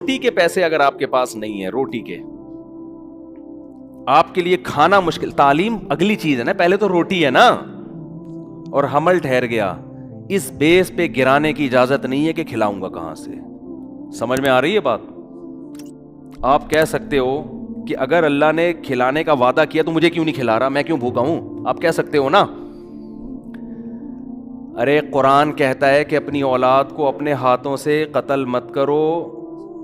روٹی کے پیسے اگر آپ کے پاس نہیں ہے، روٹی کے، آپ کے لیے کھانا مشکل، تعلیم اگلی چیز ہے نا، پہلے تو روٹی ہے نا، اور حمل ٹھہر گیا، اس بیس پہ گرانے کی اجازت نہیں ہے کہ کھلاؤں گا کہاں سے. سمجھ میں آ رہی ہے بات؟ آپ کہہ سکتے ہو کہ اگر اللہ نے کھلانے کا وعدہ کیا تو مجھے کیوں نہیں کھلا رہا، میں کیوں بھوکا ہوں، آپ کہہ سکتے ہو نا. ارے قرآن کہتا ہے کہ اپنی اولاد کو اپنے ہاتھوں سے قتل مت کرو،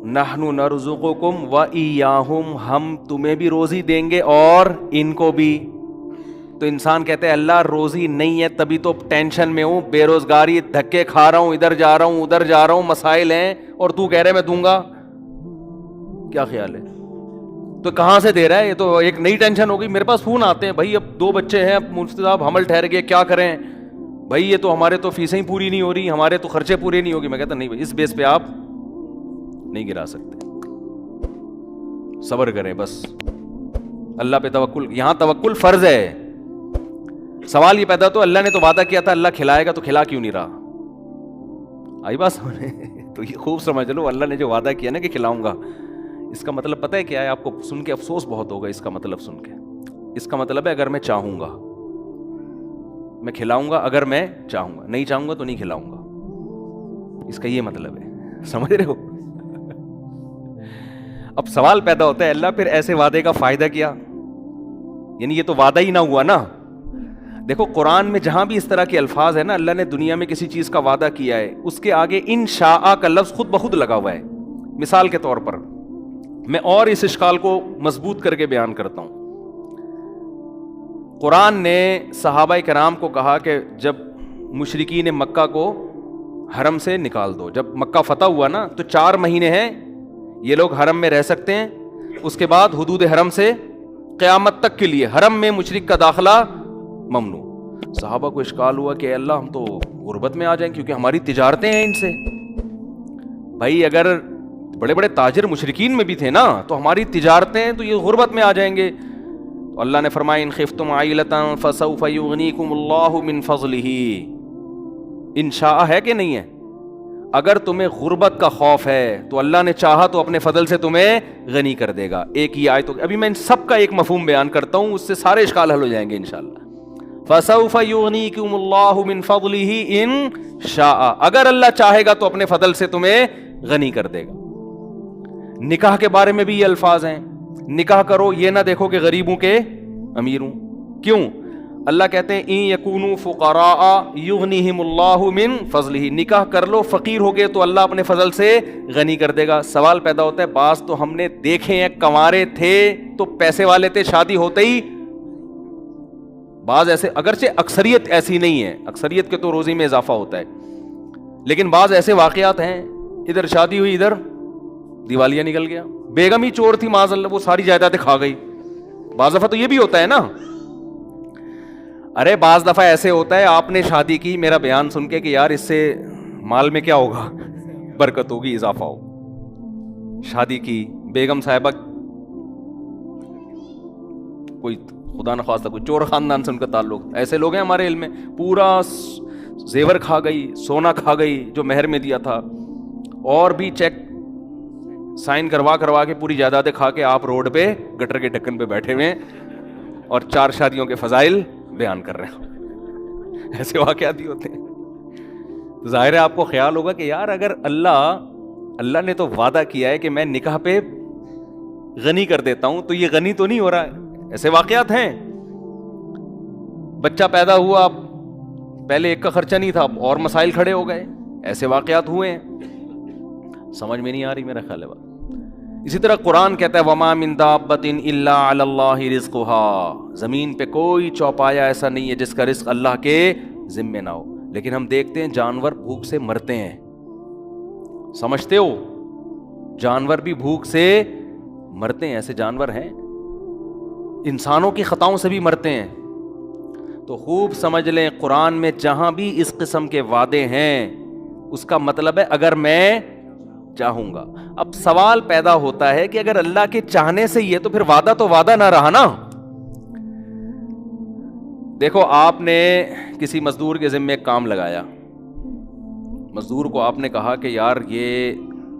نحن نرزقکم وإیاہم، ہم تمہیں بھی روزی دیں گے اور ان کو بھی. تو انسان کہتے ہیں اللہ روزی نہیں ہے تبھی تو ٹینشن میں ہوں، بے روزگاری، دھکے کھا رہا ہوں، ادھر جا رہا ہوں ادھر جا رہا ہوں، مسائل ہیں، اور تو کہہ رہے میں دوں گا. کیا خیال ہے؟ تو کہاں سے دے رہا ہے؟ یہ تو ایک نئی ٹینشن ہو گئی. میرے پاس فون آتے ہیں، بھائی اب 2 بچے ہیں، اب مفتی صاحب حمل ٹھہر گئے، کیا کریں بھائی، یہ تو ہمارے تو فیسیں ہی پوری نہیں ہو رہی، ہمارے تو خرچے پورے نہیں ہوگی. میں کہتا نہیں بھائی، اس بیس پہ آپ نہیں گرا سکتے، صبر کریں بس، اللہ پہ توکل. یہاں توکل فرض ہے. سوال یہ پیدا تو اللہ نے تو وعدہ کیا تھا اللہ کھلائے گا، تو کھلا کیوں نہیں رہا؟ آئی بات سمجھے؟ تو یہ خوب سمجھ لو، اللہ نے جو وعدہ کیا نا کہ کھلاؤں گا، اس کا مطلب پتہ ہے کیا ہے؟ آپ کو سن کے افسوس بہت ہوگا اس کا مطلب سن کے. اس کا مطلب ہے اگر میں چاہوں گا میں کھلاؤں گا، اگر میں چاہوں گا، نہیں چاہوں گا تو نہیں کھلاؤں گا. اس کا یہ مطلب ہے، سمجھ رہے ہو؟ اب سوال پیدا ہوتا ہے اللہ پھر ایسے وعدے کا فائدہ کیا؟ یعنی یہ تو وعدہ ہی نہ ہوا نا. دیکھو قرآن میں جہاں بھی اس طرح کے الفاظ ہیں نا، اللہ نے دنیا میں کسی چیز کا وعدہ کیا ہے، اس کے آگے انشاء کا لفظ خود بخود لگا ہوا ہے. مثال کے طور پر میں اور اس اشکال کو مضبوط کر کے بیان کرتا ہوں. قرآن نے صحابہ کرام کو کہا کہ جب مشرکین مکہ کو حرم سے نکال دو، جب مکہ فتح ہوا نا تو 4 مہینے ہیں یہ لوگ حرم میں رہ سکتے ہیں، اس کے بعد حدود حرم سے قیامت تک کے لیے حرم میں مشرک کا داخلہ ممنوع. صحابہ کو اشکال ہوا کہ اے اللہ ہم تو غربت میں آ جائیں کیونکہ ہماری تجارتیں ہیں ان سے. بھائی اگر بڑے بڑے تاجر مشرکین میں بھی تھے نا تو ہماری تجارتیں ہیں تو یہ غربت میں آ جائیں گے. تو اللہ نے فرمایا ان خفتم عائلۃ فسوف یغنیکم اللہ من فضلہ. انشاء ہے کہ نہیں ہے؟ اگر تمہیں غربت کا خوف ہے تو اللہ نے چاہا تو اپنے فضل سے تمہیں غنی کر دے گا. ایک ہی آیت. ابھی میں ان سب کا ایک مفہوم بیان کرتا ہوں، اس سے سارے اشکال حل ہو جائیں گے انشاءاللہ. فسوف یغنیکم اللہ من فضلہ ان شاء، اگر اللہ چاہے گا تو اپنے فضل سے تمہیں غنی کر دے گا. نکاح کے بارے میں بھی یہ الفاظ ہیں، نکاح کرو، یہ نہ دیکھو کہ غریبوں کے امیر ہوں. کیوں؟ اللہ کہتے ہیں ان یکونوا فقراء یغنیہم اللہ من فضلہ، نکاح کر لو، فقیر ہو گئے تو اللہ اپنے فضل سے غنی کر دے گا. سوال پیدا ہوتا ہے، بعض تو ہم نے دیکھے ہیں کنوارے تھے تو پیسے والے تھے، شادی ہوتے ہی بعض ایسے، اگرچہ اکثریت ایسی نہیں ہے، اکثریت کے تو روزی میں اضافہ ہوتا ہے، لیکن بعض ایسے واقعات ہیں ادھر شادی ہوئی ادھر دیوالیہ نکل گیا، بیگم ہی چور تھی معاذ اللہ، وہ ساری جائیدادیں کھا گئی. بعض دفعہ تو یہ بھی ہوتا ہے نا. ارے بعض دفعہ ایسے ہوتا ہے آپ نے شادی کی میرا بیان سن کے کہ یار اس سے مال میں کیا ہوگا، برکت ہوگی، اضافہ ہوگا. شادی کی بیگم صاحبہ کوئی خدا نخواستہ کوئی چور خاندان سے ان کا تعلق، ایسے لوگ ہیں ہمارے علم میں، پورا زیور کھا گئی، سونا کھا گئی جو مہر میں دیا تھا، اور بھی چیک سائن کروا کے پوری جائیدادیں کھا کے آپ روڈ پہ گٹر کے ڈھکن پہ بیٹھے ہوئے اور 4 شادیوں کے فضائل بیان کر رہے ہیں. ایسے واقعات ہی ہوتے ہیں. ظاہر ہے آپ کو خیال ہوگا کہ یار اگر اللہ نے تو وعدہ کیا ہے کہ میں نکاح پہ غنی کر دیتا ہوں تو یہ غنی تو نہیں ہو رہا ہے. ایسے واقعات ہیں. بچہ پیدا ہوا، پہلے ایک کا خرچہ نہیں تھا، اب اور مسائل کھڑے ہو گئے. ایسے واقعات ہوئے ہیں. سمجھ میں نہیں آ رہی میرا خیال ہے بات. اسی طرح قرآن کہتا ہے وما من دابۃ الا علی اللہ رزقها، زمین پہ کوئی چوپایا ایسا نہیں ہے جس کا رزق اللہ کے ذمے نہ ہو. لیکن ہم دیکھتے ہیں جانور بھوک سے مرتے ہیں. سمجھتے ہو؟ جانور بھی بھوک سے مرتے ہیں. ایسے جانور ہیں، انسانوں کی خطاؤں سے بھی مرتے ہیں. تو خوب سمجھ لیں قرآن میں جہاں بھی اس قسم کے وعدے ہیں اس کا مطلب ہے اگر میں چاہوں گا. اب سوال پیدا ہوتا ہے کہ اگر اللہ کے چاہنے سے یہ تو پھر وعدہ تو وعدہ نہ رہا نا. دیکھو آپ نے کسی مزدور کے ذمے ایک کام لگایا، مزدور کو آپ نے کہا کہ یار یہ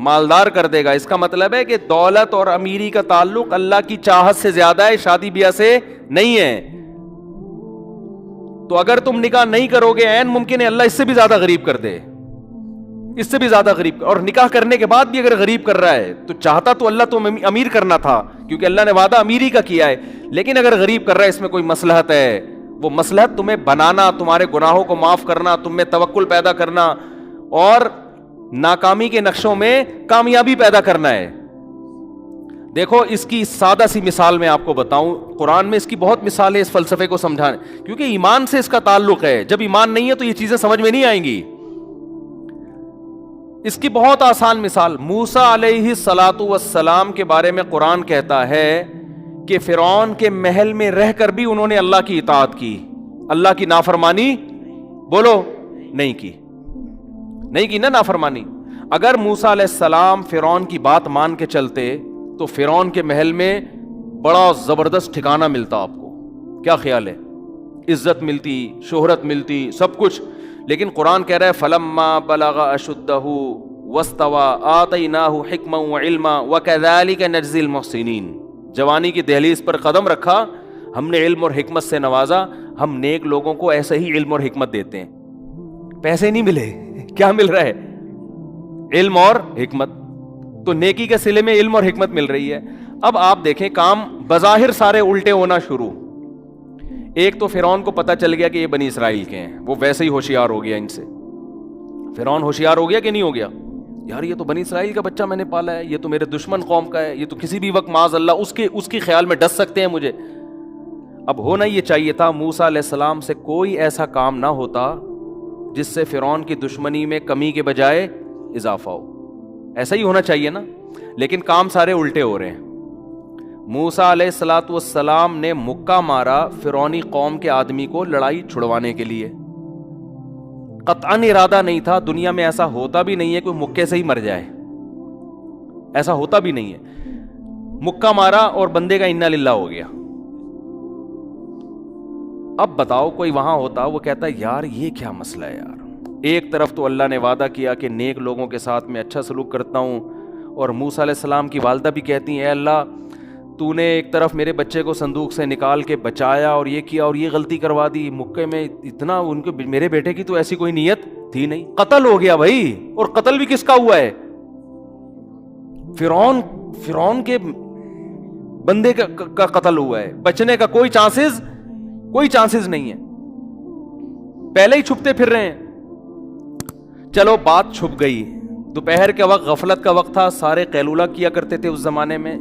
مالدار کر دے گا. اس کا مطلب ہے کہ دولت اور امیری کا تعلق اللہ کی چاہت سے زیادہ ہے, شادی بیاہ سے نہیں ہے. تو اگر تم نکاح نہیں کرو گے, عین ممکن ہے اللہ اس سے بھی زیادہ غریب کر دے, اس سے بھی زیادہ غریب. اور نکاح کرنے کے بعد بھی اگر غریب کر رہا ہے تو چاہتا تو اللہ تو امیر کرنا تھا, کیونکہ اللہ نے وعدہ امیری کا کیا ہے. لیکن اگر غریب کر رہا ہے, اس میں کوئی مصلحت ہے. وہ مصلحت تمہیں بنانا, تمہارے گناہوں کو معاف کرنا, تم میں توکل پیدا کرنا اور ناکامی کے نقشوں میں کامیابی پیدا کرنا ہے. دیکھو اس کی سادہ سی مثال میں آپ کو بتاؤں, قرآن میں اس کی بہت مثال ہے اس فلسفے کو سمجھانے, کیونکہ ایمان سے اس کا تعلق ہے. جب ایمان نہیں ہے تو یہ چیزیں سمجھ میں نہیں آئیں گی. اس کی بہت آسان مثال, موسیٰ علیہ الصلاۃ والسلام کے بارے میں قرآن کہتا ہے کہ فرعون کے محل میں رہ کر بھی انہوں نے اللہ کی اطاعت کی, اللہ کی نافرمانی بولو نہیں کی, نہیں کی نا نافرمانی. اگر موسیٰ علیہ السلام فرعون کی بات مان کے چلتے تو فرعون کے محل میں بڑا زبردست ٹھکانہ ملتا آپ کو, کیا خیال ہے؟ عزت ملتی, شہرت ملتی, سب کچھ. لیکن قرآن کہہ رہا ہے فلما بلغ اشدہ واستوى آتیناہ حکما وعلما وکذالک نجزی المحسنین. جوانی کی دہلیز پر قدم رکھا, ہم نے علم اور حکمت سے نوازا. ہم نیک لوگوں کو ایسے ہی علم اور حکمت دیتے ہیں. پیسے نہیں ملے, کیا مل رہا ہے؟ علم اور حکمت. تو نیکی کے صلے میں علم اور حکمت مل رہی ہے. اب آپ دیکھیں کام بظاہر سارے الٹے ہونا شروع. ایک تو فرعون کو پتا چل گیا کہ یہ بنی اسرائیل کے ہیں, وہ ویسے ہی ہوشیار ہو گیا ان سے. فرعون ہوشیار ہو گیا کہ نہیں ہو گیا؟ یار یہ تو بنی اسرائیل کا بچہ میں نے پالا ہے, یہ تو میرے دشمن قوم کا ہے, یہ تو کسی بھی وقت معاذ اللہ اس کے خیال میں ڈس سکتے ہیں مجھے. اب ہونا یہ چاہیے تھا موسیٰ علیہ السلام سے کوئی ایسا کام نہ ہوتا جس سے فرعون کی دشمنی میں کمی کے بجائے اضافہ ہو. ایسا ہی ہونا چاہیے نا, لیکن کام سارے الٹے ہو رہے ہیں. موسیٰ علیہ الصلاۃ والسلام نے مکہ مارا فرعونی قوم کے آدمی کو لڑائی چھڑوانے کے لیے. قطعاً ارادہ نہیں تھا, دنیا میں ایسا ہوتا بھی نہیں ہے کوئی مکے سے ہی مر جائے, ایسا ہوتا بھی نہیں ہے. مکہ مارا اور بندے کا انا للہ ہو گیا. اب بتاؤ کوئی وہاں ہوتا وہ کہتا یار یہ کیا مسئلہ ہے یار, ایک طرف تو اللہ نے وعدہ کیا کہ نیک لوگوں کے ساتھ میں اچھا سلوک کرتا ہوں, اور موسیٰ علیہ السلام کی والدہ بھی کہتی ہیں اے اللہ تو نے ایک طرف میرے بچے کو صندوق سے نکال کے بچایا اور یہ کیا اور یہ غلطی کروا دی, مکے میں اتنا ان کے میرے بیٹے کی تو ایسی کوئی نیت تھی نہیں. قتل ہو گیا بھائی, اور قتل بھی کس کا ہوا ہے؟ فرعون کے بندے کا قتل ہوا ہے. بچنے کا کوئی چانسز نہیں ہے, پہلے ہی چھپتے پھر رہے ہیں. چلو بات چھپ گئی, دوپہر کے وقت غفلت کا وقت تھا, سارے قیلولہ کیا کرتے تھے اس زمانے میں.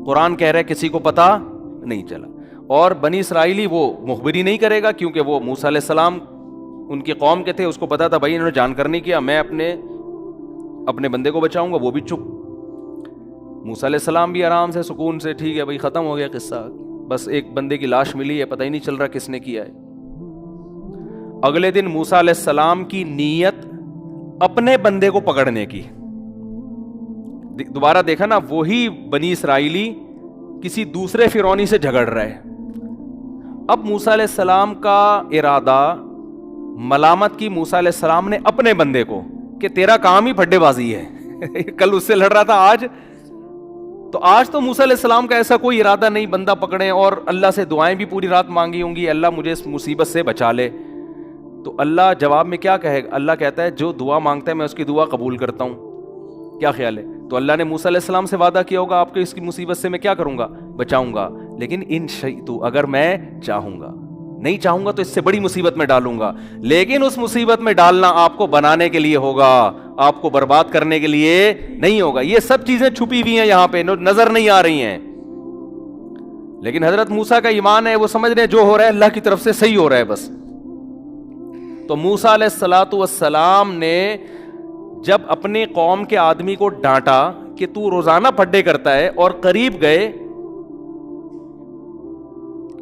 قرآن کہہ رہا ہے کسی کو پتا نہیں چلا, اور بنی اسرائیلی وہ مخبری نہیں کرے گا کیونکہ وہ موسیٰ علیہ السلام ان کی قوم کے تھے, اس کو پتا تھا بھائی انہوں نے جان کر نہیں کیا, میں اپنے بندے کو بچاؤں گا. وہ بھی چپ. موسیٰ علیہ السلام بھی آرام سے سکون سے, ٹھیک ہے بھائی ختم ہو گیا قصہ, بس ایک بندے کی لاش ملی ہے, پتہ ہی نہیں چل رہا کس نے کیا ہے. اگلے دن موسیٰ علیہ السلام کی نیت اپنے بندے کو پکڑنے کی. دوبارہ دیکھا نا, وہی بنی اسرائیلی کسی دوسرے فرعونی سے جھگڑ رہا ہے. اب موسیٰ علیہ السلام کا ارادہ ملامت کی موسیٰ علیہ السلام نے اپنے بندے کو کہ تیرا کام ہی پھڈے بازی ہے. کل اس سے لڑ رہا تھا, آج تو موسیٰ علیہ السلام کا ایسا کوئی ارادہ نہیں بندہ پکڑے, اور اللہ سے دعائیں بھی پوری رات مانگی ہوں گی اللہ مجھے اس مصیبت سے بچا لے. تو اللہ جواب میں کیا کہے گا؟ اللہ کہتا ہے جو دعا مانگتا ہے میں اس کی دعا قبول کرتا ہوں. کیا خیال ہے؟ تو اللہ نے موسیٰ علیہ السلام سے وعدہ کیا ہوگا آپ کے اس کی مصیبت سے میں کیا کروں گا؟ بچاؤں گا. لیکن ان شئت, اگر میں چاہوں گا, نہیں چاہوں گا تو اس سے بڑی مصیبت میں ڈالوں گا. لیکن اس مصیبت میں ڈالنا آپ کو بنانے کے لیے ہوگا, آپ کو برباد کرنے کے لیے نہیں ہوگا. یہ سب چیزیں چھپی ہوئی ہیں یہاں پہ, نظر نہیں آ رہی ہیں. لیکن حضرت موسیٰ کا ایمان ہے, وہ سمجھ رہے ہیں جو ہو رہا ہے اللہ کی طرف سے صحیح ہو رہا ہے بس. تو موسیٰ علیہ الصلاۃ والسلام نے جب اپنے قوم کے آدمی کو ڈانٹا کہ تو روزانہ پھڈے کرتا ہے, اور قریب گئے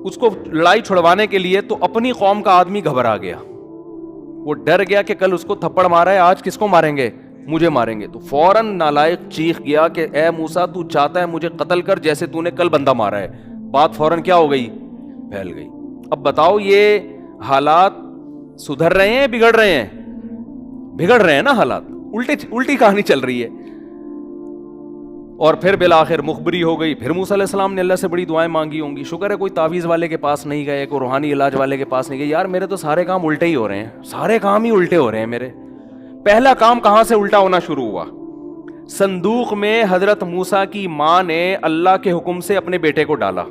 اس کو لڑائی چھڑوانے کے لیے, تو اپنی قوم کا آدمی گھبرا گیا. وہ ڈر گیا کہ کل اس کو تھپڑ مارا ہے, آج کس کو ماریں گے؟ مجھے ماریں گے. تو فوراً نالائق چیخ گیا کہ اے موسیٰ تو چاہتا ہے مجھے قتل کر جیسے تو نے کل بندہ مارا ہے. بات فوراً کیا ہو گئی؟ پھیل گئی. اب بتاؤ یہ حالات سدھر رہے ہیں بگڑ رہے ہیں؟ بگڑ رہے ہیں نا حالات, الٹی کہانی چل رہی ہے. اور پھر بالآخر مخبری ہو گئی. پھر موسیٰ علیہ السلام نے اللہ سے بڑی دعائیں مانگی ہوں گی. شکر ہے کوئی تعویذ والے کے پاس نہیں گئے, کوئی روحانی علاج والے کے پاس نہیں گئے. یار میرے تو سارے کام الٹے ہی ہو رہے ہیں, سارے کام ہی الٹے ہو رہے ہیں میرے. پہلا کام کہاں سے الٹا ہونا شروع ہوا؟ صندوق میں حضرت موسیٰ کی ماں نے اللہ کے حکم سے اپنے بیٹے کو ڈالا,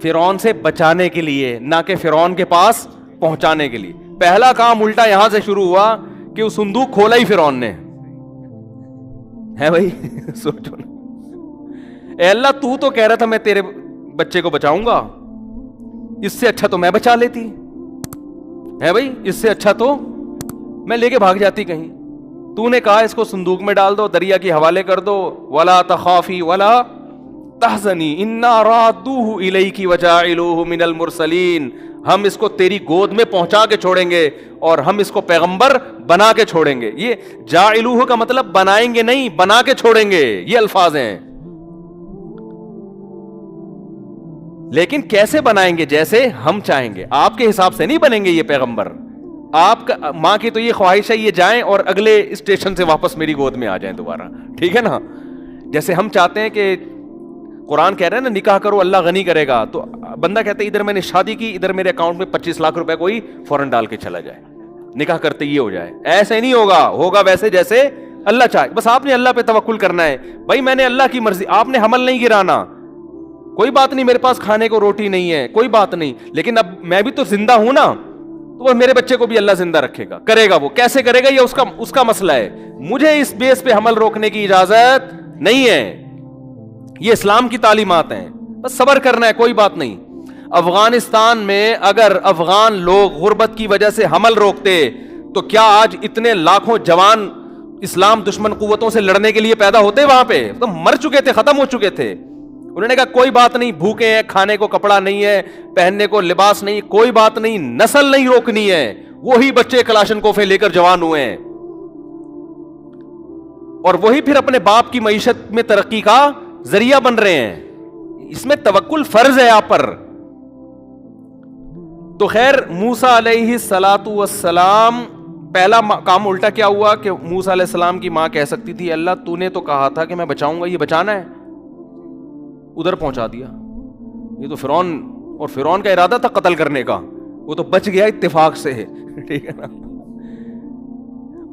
فرعون سے بچانے کے لیے, نہ کہ فرعون کے پاس پہنچانے کے لیے. پہلا کام الٹا یہاں سے شروع ہوا کہ وہ صندوق کھولا ہی فرعون نے. ہے بھائی سوچو نا, اے اللہ تو کہہ رہا تھا میں تیرے بچے کو بچاؤں گا, اس سے اچھا تو میں بچا لیتی. ہے بھائی, اس سے اچھا تو میں لے کے بھاگ جاتی کہیں. تو نے کہا اس کو صندوق میں ڈال دو, دریا کے حوالے کر دو. ولا تخافی ولا تحزنی انا رادوہ الیک وجاعلوہ من المرسلین. ہم اس کو تیری گود میں پہنچا کے چھوڑیں گے اور ہم اس کو پیغمبر بنا کے چھوڑیں گے. یہ جاعلوہ کا مطلب بنائیں گے نہیں, بنا کے چھوڑیں گے, یہ الفاظ ہیں. لیکن کیسے بنائیں گے؟ جیسے ہم چاہیں گے. آپ کے حساب سے نہیں بنیں گے یہ پیغمبر. آپ کا ماں کی تو یہ خواہش ہے یہ جائیں اور اگلے اسٹیشن سے واپس میری گود میں آ جائیں دوبارہ, ٹھیک ہے نا. جیسے ہم چاہتے ہیں کہ قرآن کہہ رہے ہیں نا نکاح کرو اللہ غنی کرے گا, تو بندہ کہتا ہے ادھر میں نے شادی کی, ادھر میرے اکاؤنٹ میں 25 لاکھ روپے کوئی فوراً ڈال کے چلا جائے, نکاح کرتے یہ ہو جائے. ایسے نہیں ہوگا, ہوگا ویسے جیسے اللہ چاہے. بس آپ نے اللہ پہ توکل کرنا ہے. بھائی میں نے اللہ کی مرضی, آپ نے حمل نہیں گرانا, کوئی بات نہیں, میرے پاس کھانے کو روٹی نہیں ہے, کوئی بات نہیں, لیکن اب میں بھی تو زندہ ہوں نا, تو وہ میرے بچے کو بھی اللہ زندہ رکھے گا, کرے گا. وہ کیسے کرے گا یہ اس کا مسئلہ ہے. مجھے اس بیس پہ حمل روکنے کی اجازت نہیں ہے. یہ اسلام کی تعلیمات ہیں, بس صبر کرنا ہے, کوئی بات نہیں. افغانستان میں اگر افغان لوگ غربت کی وجہ سے حمل روکتے تو کیا آج اتنے لاکھوں جوان اسلام دشمن قوتوں سے لڑنے کے لیے پیدا ہوتے؟ وہاں پہ تو مر چکے تھے, ختم ہو چکے تھے. انہوں نے کہا کوئی بات نہیں, بھوکے ہیں, کھانے کو کپڑا نہیں ہے, پہننے کو لباس نہیں, کوئی بات نہیں, نسل نہیں روکنی ہے. وہی بچے کلاشن کوفے لے کر جوان ہوئے ہیں اور وہی پھر اپنے باپ کی معیشت میں ترقی کا ذریعہ بن رہے ہیں. اس میں توکل فرض ہے آپ پر. تو خیر موسیٰ علیہ الصلاۃ والسلام, پہلا کام الٹا کیا ہوا کہ موسیٰ علیہ السلام کی ماں کہہ سکتی تھی اللہ تو نے تو کہا تھا کہ میں بچاؤں گا, یہ بچانا ہے, ادھر پہنچا دیا. یہ تو فرعون کا ارادہ تھا قتل کرنے کا, وہ تو بچ گیا اتفاق سے, ٹھیک ہے نا.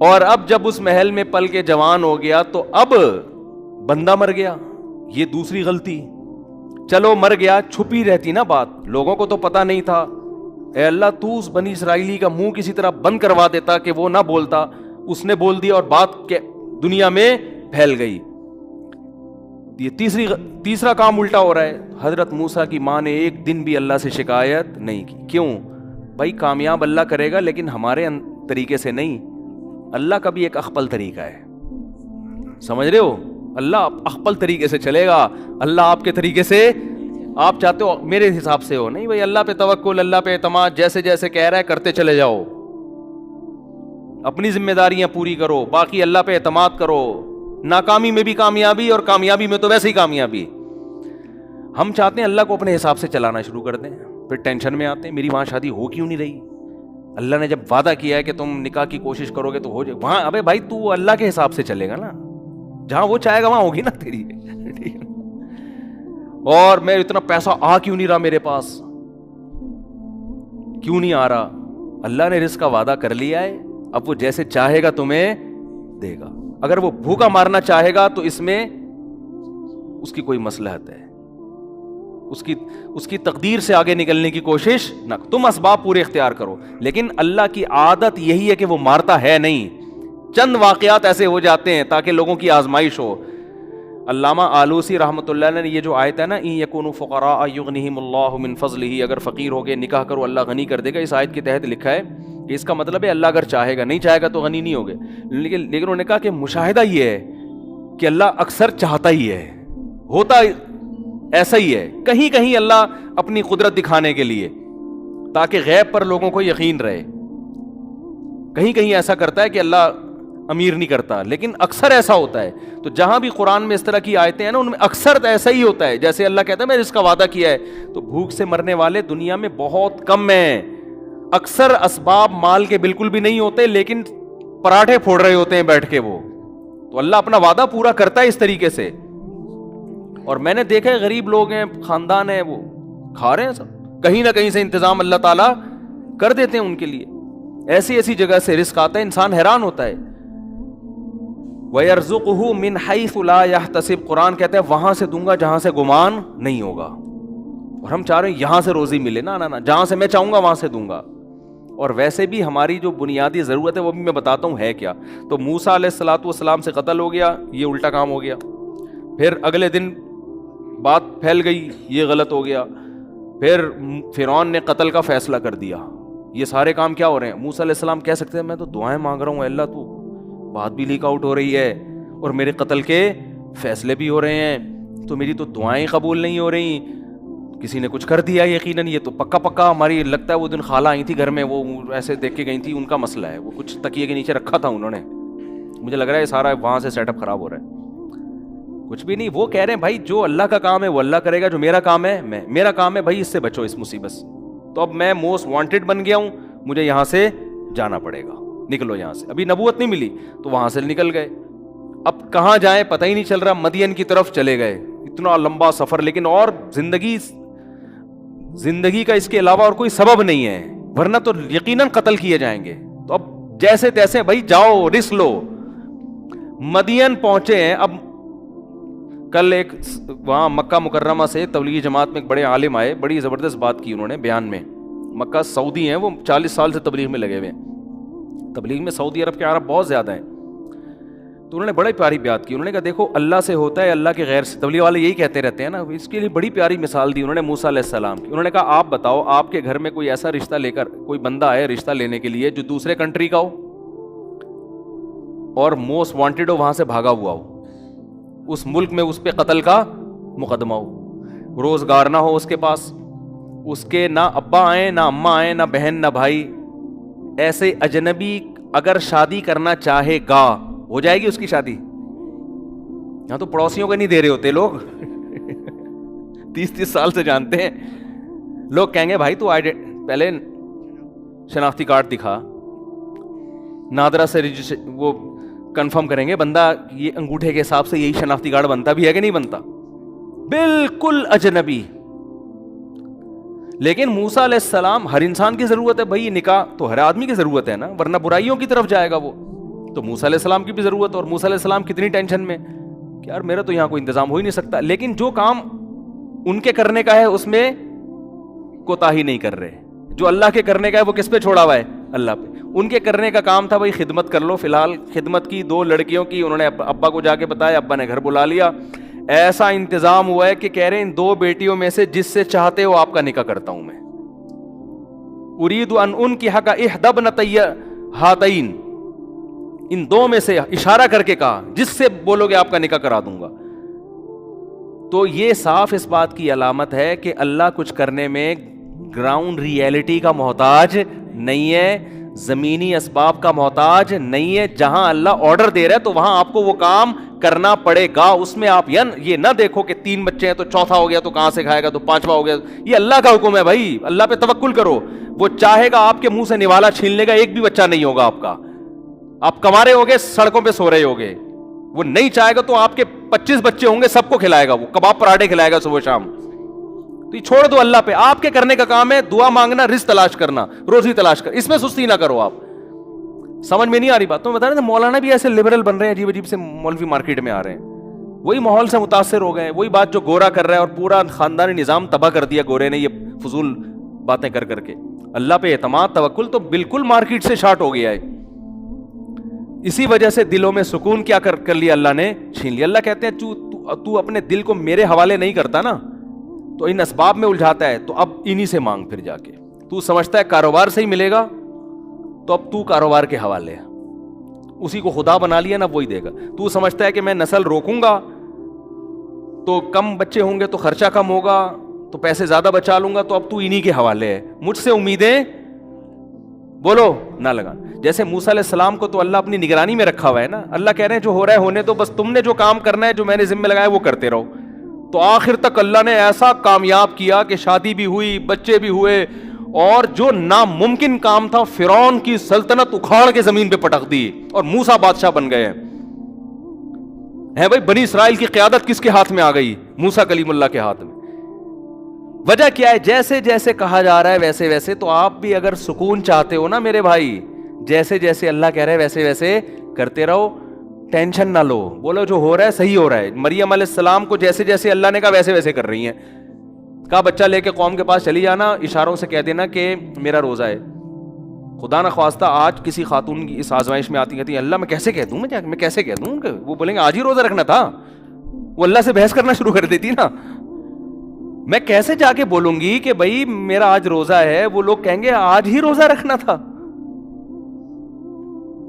اور اب جب اس محل میں پل کے جوان ہو گیا تو اب بندہ مر گیا, یہ دوسری غلطی. چلو مر گیا, چھپی رہتی نا بات, لوگوں کو تو پتا نہیں تھا. اے اللہ تو اس بنی اسرائیلی کا منہ کسی طرح بند کروا دیتا کہ وہ نہ بولتا, اس نے بول دیا اور بات دنیا میں پھیل گئی. یہ تیسرا کام الٹا ہو رہا ہے. حضرت موسیٰ کی ماں نے ایک دن بھی اللہ سے شکایت نہیں کی. کیوں بھائی؟ کامیاب اللہ کرے گا لیکن ہمارے طریقے سے نہیں. اللہ کا بھی ایک اخپل طریقہ ہے, سمجھ رہے ہو؟ اللہ اخپل طریقے سے چلے گا. اللہ آپ کے طریقے سے, آپ چاہتے ہو میرے حساب سے ہو, نہیں بھائی اللہ پہ توکل, اللہ پہ اعتماد, جیسے جیسے کہہ رہا ہے کرتے چلے جاؤ, اپنی ذمہ داریاں پوری کرو, باقی اللہ پہ اعتماد کرو. ناکامی میں بھی کامیابی اور کامیابی میں تو ویسے ہی کامیابی. ہم چاہتے ہیں اللہ کو اپنے حساب سے چلانا شروع کر دیں, پھر ٹینشن میں آتے ہیں میری وہاں شادی ہو کیوں نہیں رہی. اللہ نے جب وعدہ کیا ہے کہ تم نکاح کی کوشش کرو گے تو ہو جائے, وہاں ابے بھائی تو اللہ کے حساب سے چلے گا نا, جہاں وہ چاہے گا وہاں ہوگی نا تیری. اور میں اتنا پیسہ آ کیوں نہیں رہا میرے پاس, کیوں نہیں آ رہا؟ اللہ نے رزق کا وعدہ کر لیا ہے, اب وہ جیسے چاہے گا تمہیں دے گا. اگر وہ بھوکا مارنا چاہے گا تو اس میں اس کی کوئی مصلحت ہے, اس کی تقدیر سے آگے نکلنے کی کوشش نہ. تم اسباب پورے اختیار کرو, لیکن اللہ کی عادت یہی ہے کہ وہ مارتا ہے نہیں. چند واقعات ایسے ہو جاتے ہیں تاکہ لوگوں کی آزمائش ہو. علامہ آلوسی رحمۃ اللہ علیہ نے یہ جو آیت ہے نا, ان یکونوا فقراء یغنیہم اللہ من فضلہ, اگر فقیر ہو گئے نکاح کرو اللہ غنی کر دے گا, اس آیت کے تحت لکھا ہے کہ اس کا مطلب ہے اللہ اگر چاہے گا, نہیں چاہے گا تو غنی نہیں ہوگے. لیکن انہوں نے کہا کہ مشاہدہ یہ ہے کہ اللہ اکثر چاہتا ہی ہے, ہوتا ایسا ہی ہے. کہیں کہیں اللہ اپنی قدرت دکھانے کے لیے تاکہ غیب پر لوگوں کو یقین رہے, کہیں کہیں ایسا کرتا ہے کہ اللہ امیر نہیں کرتا, لیکن اکثر ایسا ہوتا ہے. تو جہاں بھی قرآن میں اس طرح کی آیتیں ہیں نا, ان میں اکثر ایسا ہی ہوتا ہے. جیسے اللہ کہتا ہے میں اس کا وعدہ کیا ہے, تو بھوک سے مرنے والے دنیا میں بہت کم ہیں. اکثر اسباب مال کے بالکل بھی نہیں ہوتے, لیکن پراٹھے پھوڑ رہے ہوتے ہیں بیٹھ کے وہ. تو اللہ اپنا وعدہ پورا کرتا ہے اس طریقے سے. اور میں نے دیکھا ہے غریب لوگ ہیں, خاندان ہیں, وہ کھا رہے ہیں سب, کہیں نہ کہیں سے انتظام اللہ تعالیٰ کر دیتے ہیں ان کے لیے. ایسی ایسی جگہ سے رزق آتا ہے, انسان حیران ہوتا ہے. وَيَرْزُقُهُ مِنْ حَيْثُ لَا يَحْتَسِبُ, قرآن کہتا ہے وہاں سے دوں گا جہاں سے گمان نہیں ہوگا. اور ہم چاہ رہے ہیں یہاں سے روزی ملے, نہ جہاں سے میں چاہوں گا وہاں سے دوں گا. اور ویسے بھی ہماری جو بنیادی ضرورت ہے وہ بھی میں بتاتا ہوں ہے کیا. تو موسیٰ علیہ الصلوۃ والسلام سے قتل ہو گیا, یہ الٹا کام ہو گیا. پھر اگلے دن بات پھیل گئی, یہ غلط ہو گیا. پھر فرعون نے قتل کا فیصلہ کر دیا. یہ سارے کام کیا ہو رہے ہیں؟ موسیٰ علیہ السلام کہہ سکتے ہیں میں تو دعائیں مانگ رہا ہوں, اللہ تو بات بھی لیک آؤٹ ہو رہی ہے اور میرے قتل کے فیصلے بھی ہو رہے ہیں, تو میری تو دعائیں قبول نہیں ہو رہی, کسی نے کچھ کر دیا یقیناً. یہ تو پکا ہماری لگتا ہے وہ دن خالہ آئی تھی گھر میں, وہ ایسے دیکھ کے گئی تھی, ان کا مسئلہ ہے, وہ کچھ تکیے کے نیچے رکھا تھا انہوں نے, مجھے لگ رہا ہے یہ سارا وہاں سے سیٹ اپ خراب ہو رہا ہے. کچھ بھی نہیں, وہ کہہ رہے ہیں بھائی جو اللہ کا کام ہے وہ اللہ کرے گا, جو میرا کام ہے میرا کام ہے بھائی اس سے بچو اس مصیبت سے. تو اب میں موسٹ وانٹیڈ بن گیا ہوں, مجھے یہاں سے جانا پڑے گا, نکلو یہاں سے. ابھی نبوت نہیں ملی تو وہاں سے نکل گئے. اب کہاں جائیں پتہ ہی نہیں چل رہا, مدین کی طرف چلے گئے. اتنا لمبا سفر, لیکن اور زندگی کا اس کے علاوہ اور کوئی سبب نہیں ہے, ورنہ تو یقیناً قتل کیے جائیں گے. تو اب جیسے تیسے بھائی جاؤ رسک لو. مدین پہنچے ہیں. اب کل ایک وہاں مکہ مکرمہ سے تبلیغی جماعت میں ایک بڑے عالم آئے, بڑی زبردست بات کی انہوں نے بیان میں. مکہ سعودی ہیں, وہ 40 سال سے تبلیغ میں لگے ہوئے ہیں. تبلیغ میں سعودی عرب کے عرب بہت زیادہ ہیں. تو انہوں نے بڑی پیاری بات کی. انہوں نے کہا دیکھو اللہ سے ہوتا ہے, اللہ کے غیر سے. تبلیغ والے یہی کہتے رہتے ہیں نا, اس کے لیے بڑی پیاری مثال دی انہوں نے موسیٰ علیہ السلام کی. انہوں نے کہا آپ بتاؤ آپ کے گھر میں کوئی ایسا رشتہ لے کر کوئی بندہ آئے رشتہ لینے کے لیے جو دوسرے کنٹری کا ہو اور موسٹ وانٹیڈ ہو, وہاں سے بھاگا ہوا ہو, اس ملک میں اس پہ قتل کا مقدمہ ہو, روزگار نہ ہو اس کے پاس, اس کے نہ ابا آئیں نہ اماں آئیں نہ بہن نہ بھائی. ایسے اجنبی اگر شادی کرنا چاہے گا ہو جائے گی اس کی شادی. یہاں تو پڑوسیوں کو نہیں دے رہے ہوتے لوگ 30 سال سے جانتے ہیں لوگ. کہیں گے بھائی تو پہلے شناختی کارڈ دکھا, نادرا سے وہ کنفرم کریں گے بندہ یہ انگوٹھے کے حساب سے یہی شناختی کارڈ بنتا بھی ہے کہ نہیں بنتا, بالکل اجنبی. لیکن موسیٰ علیہ السلام, ہر انسان کی ضرورت ہے بھائی, نکاح تو ہر آدمی کی ضرورت ہے نا, ورنہ برائیوں کی طرف جائے گا وہ. تو موسیٰ علیہ السلام کی بھی ضرورت, اور موسیٰ علیہ السلام کتنی ٹینشن میں کہ یار میرا تو یہاں کوئی انتظام ہو ہی نہیں سکتا. لیکن جو کام ان کے کرنے کا ہے اس میں کوتاہی نہیں کر رہے, جو اللہ کے کرنے کا ہے وہ کس پہ چھوڑا ہوا ہے؟ اللہ پہ. ان کے کرنے کا کام تھا بھائی خدمت کر لو. فی الحال خدمت کی 2 لڑکیوں کی, انہوں نے ابا کو جا کے بتایا, ابا نے گھر بلا لیا. ایسا انتظام ہوا ہے کہ کہہ رہے ہیں ان 2 بیٹیوں میں سے جس سے چاہتے ہو آپ کا نکاح کرتا ہوں میں. اريد ان انكحك احدى ابنتي هاتين, ان 2 میں سے اشارہ کر کے کہا جس سے بولو گے آپ کا نکاح کرا دوں گا. تو یہ صاف اس بات کی علامت ہے کہ اللہ کچھ کرنے میں گراؤنڈ ریئلٹی کا محتاج نہیں ہے, زمینی اسباب کا محتاج نہیں ہے. جہاں اللہ آرڈر دے رہا ہے تو وہاں آپ کو وہ کام کرنا پڑے گا. اس میں آپ یہ نہ دیکھو کہ 3 بچے ہیں تو چوتھا ہو گیا تو کہاں سے کھائے گا, تو 5واں ہو گیا. یہ اللہ کا حکم ہے بھائی, اللہ پہ توکل کرو. وہ چاہے گا آپ کے منہ سے نوالا چھین لے گا, ایک بھی بچہ نہیں ہوگا آپ کا. آپ کما رہے ہوگے, سڑکوں پہ سو رہے ہوگے. وہ نہیں چاہے گا تو آپ کے 25 بچے ہوں گے, سب کو کھلائے گا, وہ کباب پراٹھے کھلائے گا صبح شام. تو یہ چھوڑ دو اللہ پہ. آپ کے کرنے کا کام ہے دعا مانگنا, رزق تلاش کرنا, روزی تلاش کر, اس میں سستی نہ کرو. آپ سمجھ میں نہیں آ رہی بات؟ تو میں بتا رہا تھا مولانا بھی ایسے لبرل بن رہے ہیں, عجیب عجیب سے مولوی مارکیٹ میں آ رہے ہیں, وہی ماحول سے متاثر ہو گئے. وہی بات جو گورا کر رہا ہے, اور پورا خاندانی نظام تباہ کر دیا گورے نے یہ فضول باتیں کر کر کے. اللہ پہ اعتماد توکل تو بالکل مارکیٹ سے شارٹ ہو گیا ہے. اسی وجہ سے دلوں میں سکون کیا کر لیا اللہ نے, چھین لیا. اللہ کہتے ہیں تو اپنے دل کو میرے حوالے نہیں کرتا نا, تو ان اسباب میں الجھاتا ہے, تو اب انہی سے مانگ. پھر جا کے تو سمجھتا ہے کاروبار سے ہی ملے گا, تو اب تو کاروبار کے حوالے ہے. اسی کو خدا بنا لیا نا, وہی دے گا. تو سمجھتا ہے کہ میں نسل روکوں گا تو کم بچے ہوں گے تو خرچہ کم ہوگا, تو پیسے زیادہ بچا لوں گا, تو اب تو انہی کے حوالے ہے. مجھ سے امیدیں بولو نہ لگا. جیسے موسیٰ علیہ السلام کو تو اللہ اپنی نگرانی میں رکھا ہوا ہے نا. اللہ کہہ رہے ہیں جو ہو رہا ہے ہونے دو, بس تم نے جو کام کرنا ہے, جو میں نے ذمہ لگایا وہ کرتے رہو. تو آخر تک اللہ نے ایسا کامیاب کیا کہ شادی بھی ہوئی, بچے بھی ہوئے, اور جو ناممکن کام تھا فرعون کی سلطنت اکھاڑ کے زمین پہ پٹک دی اور موسیٰ بادشاہ بن گئے ہیں بھائی. بنی اسرائیل کی قیادت کس کے ہاتھ میں آ گئی؟ موسیٰ کلیم اللہ کے ہاتھ میں. وجہ کیا ہے؟ جیسے جیسے کہا جا رہا ہے ویسے ویسے. تو آپ بھی اگر سکون چاہتے ہو نا میرے بھائی، جیسے جیسے اللہ کہہ رہے ہیں ویسے ویسے کرتے رہو، ٹینشن نہ لو. بولو جو ہو رہا ہے صحیح ہو رہا ہے. مریم علیہ السلام کو جیسے جیسے اللہ نے کہا ویسے ویسے کر رہی ہیں. کہا بچہ لے کے قوم کے پاس چلی جانا، اشاروں سے کہہ دینا کہ میرا روزہ ہے. خدا نہ خواستہ آج کسی خاتون کی اس آزمائش میں آتی کہتی اللہ میں کیسے کہہ دوں، میں کیسے کہہ دوں کہ وہ بولیں گے آج ہی روزہ رکھنا تھا. وہ اللہ سے بحث کرنا شروع کر دیتی نا. میں کیسے جا کے بولوں گی کہ بھائی میرا آج روزہ ہے، وہ لوگ کہیں گے آج ہی روزہ رکھنا تھا.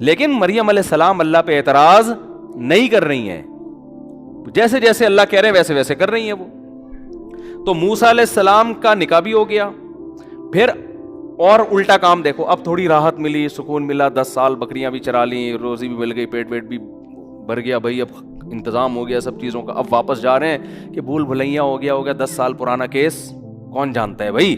لیکن مریم علیہ السلام اللہ پہ اعتراض نہیں کر رہی ہیں، جیسے جیسے اللہ کہہ رہے ہیں ویسے ویسے کر رہی ہیں وہ. تو موسیٰ علیہ السلام کا نکاح بھی ہو گیا. پھر اور الٹا کام دیکھو، اب تھوڑی راحت ملی، سکون ملا، 10 سال بکریاں بھی چرا لیں، روزی بھی مل گئی، پیٹ بھی بھر گیا بھائی، اب انتظام ہو گیا سب چیزوں کا. اب واپس جا رہے ہیں کہ بھول بھلائیاں ہو گیا 10 سال پرانا کیس کون جانتا ہے بھائی.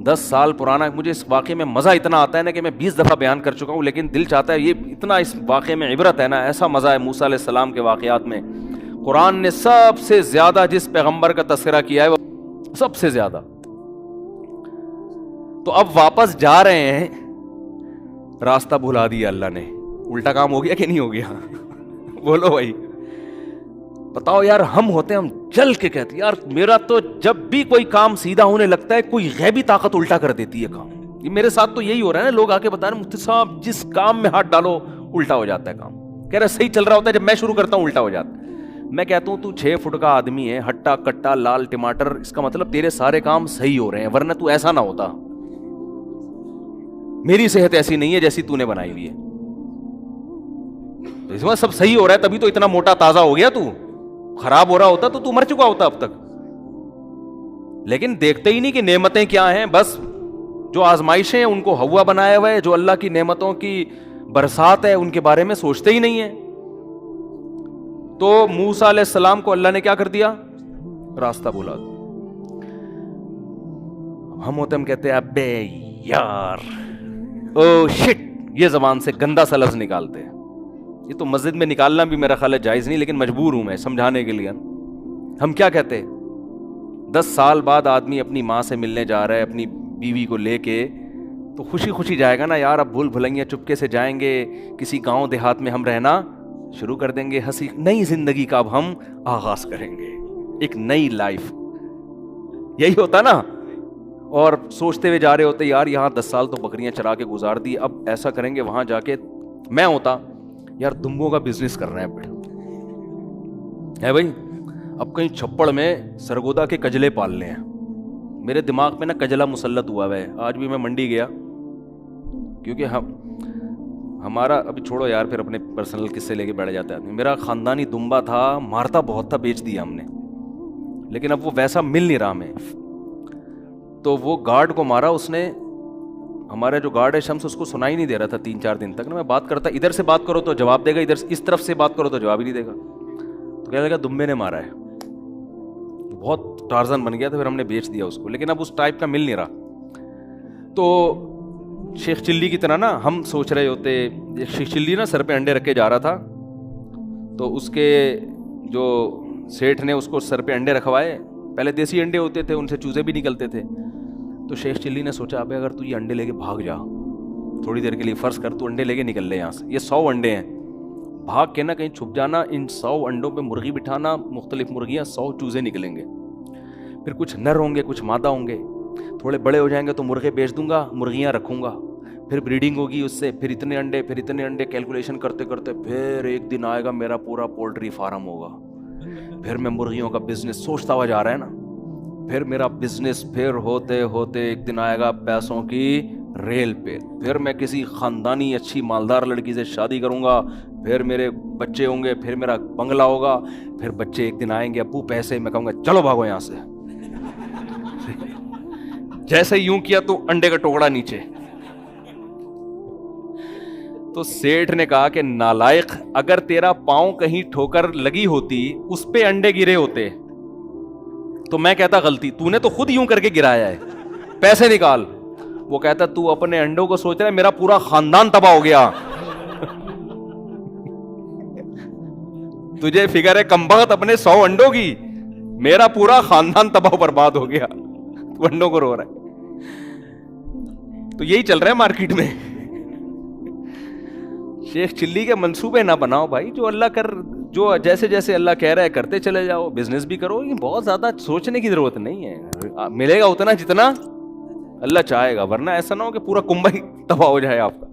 10 سال پرانا. مجھے اس واقعے میں مزہ اتنا آتا ہے نا کہ میں 20 دفعہ بیان کر چکا ہوں، لیکن دل چاہتا ہے یہ اتنا اس واقعے میں عبرت ہے نا، ایسا مزہ ہے موسیٰ علیہ السلام کے واقعات میں. قرآن نے سب سے زیادہ جس پیغمبر کا تذکرہ کیا ہے وہ سب سے زیادہ. تو اب واپس جا رہے ہیں، راستہ بھلا دیا اللہ نے. الٹا کام ہو گیا کہ نہیں ہو گیا؟ بولو بھائی بتاؤ یار. ہم ہوتے ہیں، ہم جل کے کہتے ہیں یار میرا تو جب بھی کوئی کام سیدھا ہونے لگتا ہے کوئی غیبی طاقت الٹا کر دیتی ہے کام. یہ میرے ساتھ تو یہی ہو رہا ہے نا. لوگ آ کے بتا رہے ہیں مفتی صاحب جس کام میں ہاتھ ڈالو الٹا ہو جاتا ہے کام. کہہ رہے صحیح چل رہا ہوتا ہے، جب میں شروع کرتا ہوں الٹا ہو جاتا ہے. میں کہتا ہوں تو 6 فٹ کا آدمی ہے، ہٹا کٹا لال ٹماٹر، اس کا مطلب تیرے سارے کام صحیح ہو رہے ہیں، ورنہ تو ایسا نہ ہوتا. میری صحت ایسی نہیں ہے جیسی تو نے بنائی ہوئی ہے. اس میں سب صحیح ہو رہا ہے تبھی تو اتنا موٹا تازہ ہو گیا. تو خراب ہو رہا ہوتا تو مر چکا ہوتا اب تک. لیکن دیکھتے ہی نہیں کہ نعمتیں کیا ہیں. بس جو آزمائشیں ہیں ان کو ہوا بنایا ہوا ہے، جو اللہ کی نعمتوں کی برسات ہے ان کے بارے میں سوچتے ہی نہیں ہیں. تو موسیٰ علیہ السلام کو اللہ نے کیا کر دیا؟ راستہ بھلا دیا. ہم ہوتے ہم کہتے ہیں ابے یار او شٹ، یہ زبان سے گندا سا لفظ نکالتے ہیں. یہ تو مسجد میں نکالنا بھی میرا خیال ہے جائز نہیں، لیکن مجبور ہوں میں سمجھانے کے لیے. ہم کیا کہتے ہیں؟ 10 سال بعد آدمی اپنی ماں سے ملنے جا رہا ہے اپنی بیوی کو لے کے، تو خوشی خوشی جائے گا نا یار. اب بھول بھلائیاں چپکے سے جائیں گے، کسی گاؤں دیہات میں ہم رہنا شروع کر دیں گے، ہنسی نئی زندگی کا اب ہم آغاز کریں گے، ایک نئی لائف. یہی ہوتا نا. اور سوچتے ہوئے جا رہے ہوتے یار یہاں 10 سال تو بکریاں چرا کے گزار دی، اب ایسا کریں گے وہاں جا کے. میں ہوتا یار دمبوں کا بزنس کر رہے ہیں ہے بھائی، اب کہیں چھپڑ میں سرگودا کے کجلے پالنے ہیں. میرے دماغ میں نا کجلا مسلط ہوا ہے. آج بھی میں منڈی گیا، کیونکہ ہمارا ابھی چھوڑو یار پھر اپنے پرسنل قصے لے کے بیٹھ جاتے ہیں. میرا خاندانی دمبا تھا، مارتا بہت تھا، بیچ دیا ہم نے، لیکن اب وہ ویسا مل نہیں رہا ہمیں. تو وہ گارڈ کو مارا اس نے. ہمارا جو گارڈ ہے شمس، اس کو سنائی نہیں دے رہا تھا 3-4 دن تک نا. میں بات کرتا ادھر سے بات کرو تو جواب دے گا، ادھر اس طرف سے بات کرو تو جواب ہی نہیں دے گا. تو کہنے لگا دمبے نے مارا ہے. بہت ٹارزن بن گیا تھا، پھر ہم نے بیچ دیا اس کو. لیکن اب اس ٹائپ کا مل نہیں رہا. تو شیخ چلی کی طرح نا ہم سوچ رہے ہوتے. شیخ چلی نا سر پہ انڈے رکھ کے جا رہا تھا، تو اس کے جو سیٹھ نے اس کو سر پہ انڈے رکھوائے. پہلے دیسی انڈے ہوتے تھے، ان سے چوزے بھی نکلتے تھے. تو شیخ چلی نے سوچا ابے اگر تو یہ انڈے لے کے بھاگ جا تھوڑی دیر کے لیے، فرض کر تو انڈے لے کے نکل لے یہاں سے، یہ 100 انڈے ہیں، بھاگ کے نا کہیں چھپ جانا، ان 100 انڈوں پہ مرغی بٹھانا، مختلف مرغیاں، 100 چوزے نکلیں گے. پھر کچھ نر ہوں گے کچھ مادہ ہوں گے. تھوڑے بڑے ہو جائیں گے تو مرغے بیچ دوں گا، مرغیاں رکھوں گا، پھر بریڈنگ ہوگی اس سے، پھر اتنے انڈے، پھر اتنے انڈے، کیلکولیشن کرتے کرتے پھر ایک دن آئے گا میرا پورا پولٹری فارم ہوگا. پھر میں مرغیوں کا بزنس سوچتا ہوا جا رہا ہے نا. پھر میرا بزنس پھر ہوتے ہوتے ایک دن آئے گا پیسوں کی ریل پہ. پھر میں کسی خاندانی اچھی مالدار لڑکی سے شادی کروں گا، پھر میرے بچے ہوں گے، پھر میرا بنگلہ ہوگا. پھر بچے ایک دن آئیں گے ابو پیسے، میں کہوں گا چلو بھاگو یہاں سے. جیسے یوں کیا تو انڈے کا ٹکڑا نیچے. تو سیٹھ نے کہا کہ نالائق، اگر تیرا پاؤں کہیں ٹھوکر لگی ہوتی اس پہ انڈے گرے ہوتے تو میں کہتا غلطی، تو نے تو خود یوں کر کے گرایا ہے. پیسے نکال. وہ کہتا تو اپنے انڈوں کو سوچ رہا ہے, میرا پورا خاندان تباہ ہو گیا. تجھے فکر ہے کمبخت اپنے 100 انڈوں کی, میرا پورا خاندان تباہ برباد ہو گیا, تو انڈوں کو رو رہا ہے. تو یہی چل رہا ہے مارکیٹ میں. شیخ چلی کے منصوبے نہ بناؤ بھائی, جو اللہ جو جیسے جیسے اللہ کہہ رہا ہے کرتے چلے جاؤ. بزنس بھی کرو, یہ بہت زیادہ سوچنے کی ضرورت نہیں ہے, ملے گا اتنا جتنا اللہ چاہے گا, ورنہ ایسا نہ ہو کہ پورا کنبہ ہی تباہ ہو جائے آپ کا.